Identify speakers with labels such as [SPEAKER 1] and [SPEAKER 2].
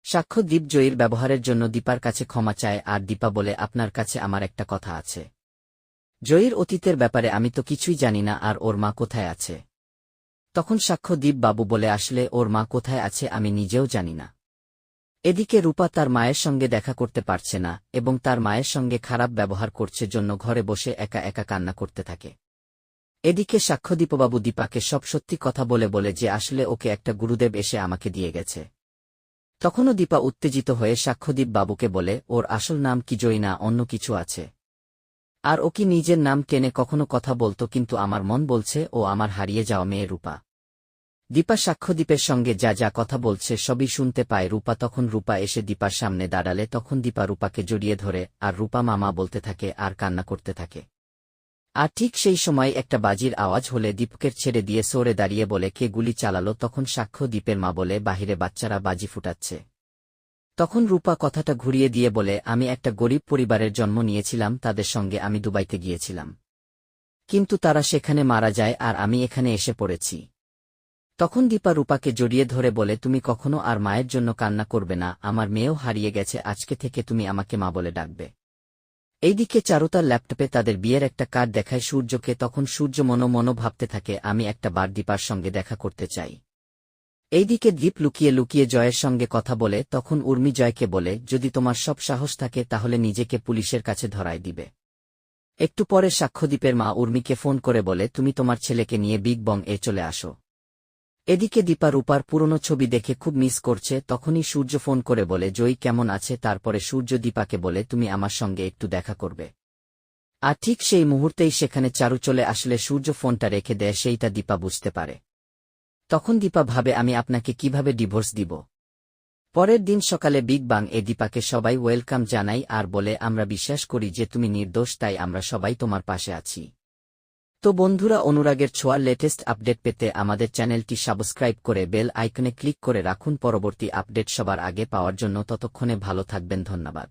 [SPEAKER 1] সাক্ষ্য দীপ জয়ীর ব্যবহারের জন্য দীপার কাছে ক্ষমা চায় আর দীপা বলে আপনার কাছে আমার একটা কথা আছে। জয়ীর অতীতের ব্যাপারে আমি তো কিছুই জানি না আর ওর মা কোথায় আছে। তখন সাক্ষ্য দীপ বাবু বলে আসলে ওর মা কোথায় আছে আমি নিজেও জানি না। এদিকে রূপা তার মায়ের সঙ্গে দেখা করতে পারছে না এবং তার মায়ের সঙ্গে খারাপ ব্যবহার করছে জন্য ঘরে বসে একা একা কান্না করতে থাকে। এদিকে সাক্ষ্যদীপবাবু দীপাকে সব সত্যি কথা বলে বলে যে আসলে ওকে একটা গুরুদেব এসে আমাকে দিয়ে গেছে। তখনও দীপা উত্তেজিত হয়ে সাক্ষ্যদীপ বাবুকে বলে ওর আসল নাম কি জয়ী না অন্য কিছু আছে। আর ও কি নিজের নাম টেনে কখনো কথা বলতো কিন্তু আমার মন বলছে ও আমার হারিয়ে যাওয়া মেয়ে রূপা। দীপা সাক্ষ্যদীপের সঙ্গে যা যা কথা বলছে সবই শুনতে পায় রূপা। তখন রূপা এসে দীপার সামনে দাঁড়ালে তখন দীপা রূপাকে জড়িয়ে ধরে আর রূপা মামা বলতে থাকে আর কান্না করতে থাকে। আর ঠিক সেই সময় একটা বাজির আওয়াজ হলে দীপকের ছেড়ে দিয়ে সরে দাঁড়িয়ে বলে কে গুলি চালালো। তখন সাক্ষ্য দীপের মা বলে বাহিরে বাচ্চারা বাজি ফুটাচ্ছে। তখন রূপা কথাটা ঘুরিয়ে দিয়ে বলে আমি একটা গরিব পরিবারের জন্ম নিয়েছিলাম, তাদের সঙ্গে আমি দুবাইতে গিয়েছিলাম, কিন্তু তারা সেখানে মারা যায় আর আমি এখানে এসে পড়েছি। তখন দীপা রূপাকে জড়িয়ে ধরে বলে তুমি কখনো আর মায়ের জন্য কান্না করবে না, আমার মেয়েও হারিয়ে গেছে, আজকে থেকে তুমি আমাকে মা বলে ডাকবে। এইদিকে চারুতার ল্যাপটপে তাদের বিয়ের একটা কার্ড দেখায় সূর্যকে। তখন সূর্য মনো ভাবতে থাকে আমি একটা বার দীপার সঙ্গে দেখা করতে চাই। এইদিকে দীপ লুকিয়ে লুকিয়ে জয়ের সঙ্গে কথা বলে। তখন উর্মি জয়কে বলে যদি তোমার সব সাহস থাকে তাহলে নিজেকে পুলিশের কাছে ধরায় দিবে। একটু পরে সাক্ষ্যদীপের মা উর্মিকে ফোন করে বলে তুমি তোমার ছেলেকে নিয়ে বিগ বং এ চলে আসো। এদিকে দীপা রূপার পুরনো ছবি দেখে খুব মিস করছে। তখনই সূর্য ফোন করে বলে জয়ী কেমন আছে। তারপরে সূর্য দীপাকে বলে তুমি আমার সঙ্গে একটু দেখা করবে। আর ঠিক সেই মুহূর্তেই সেখানে চারু চলে আসলে সূর্য ফোনটা রেখে দেয়, সেইটা দীপা বুঝতে পারে। তখন দীপা ভাবে আমি আপনাকে কিভাবে ডিভোর্স দিব। পরের দিন সকালে বিগ বাং এ দীপাকে সবাই ওয়েলকাম জানাই আর বলে আমরা বিশ্বাস করি যে তুমি নির্দোষ, তাই আমরা সবাই তোমার পাশে আছি। তো বন্ধুরা, অনুরাগের ছোঁয়ার লেটেস্ট আপডেট পেতে আমাদের চ্যানেলটি সাবস্ক্রাইব করে বেল আইকনে ক্লিক করে রাখুন পরবর্তী আপডেট সবার আগে পাওয়ার জন্য। ততক্ষণে ভালো থাকবেন, ধন্যবাদ।